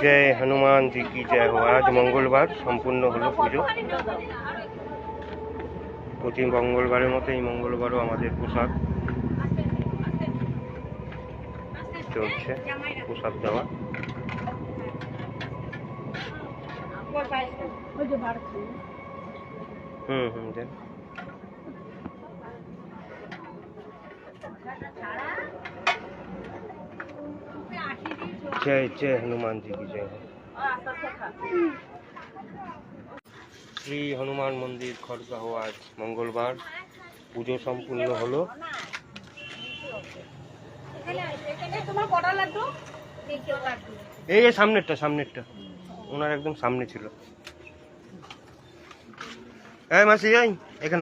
जय हनुमान जी की जय हो। आज मंगलवार सम्पूर्ण हलो पुजो। प्रति मंगलबारेर मतो এই मंगलबारও আমাদের প্রসাদ চলছে, প্রসাদ দেওয়া। দেন। जय जय हनुमान जी की जय हो। श्री हनुमान मंदिर खड़गाह आज मंगलवार पुजो सम्पूर्ण हलो। এই সামনেরটা সামনেরটা ওনার একদম সামনে ছিল। এই মাসি এই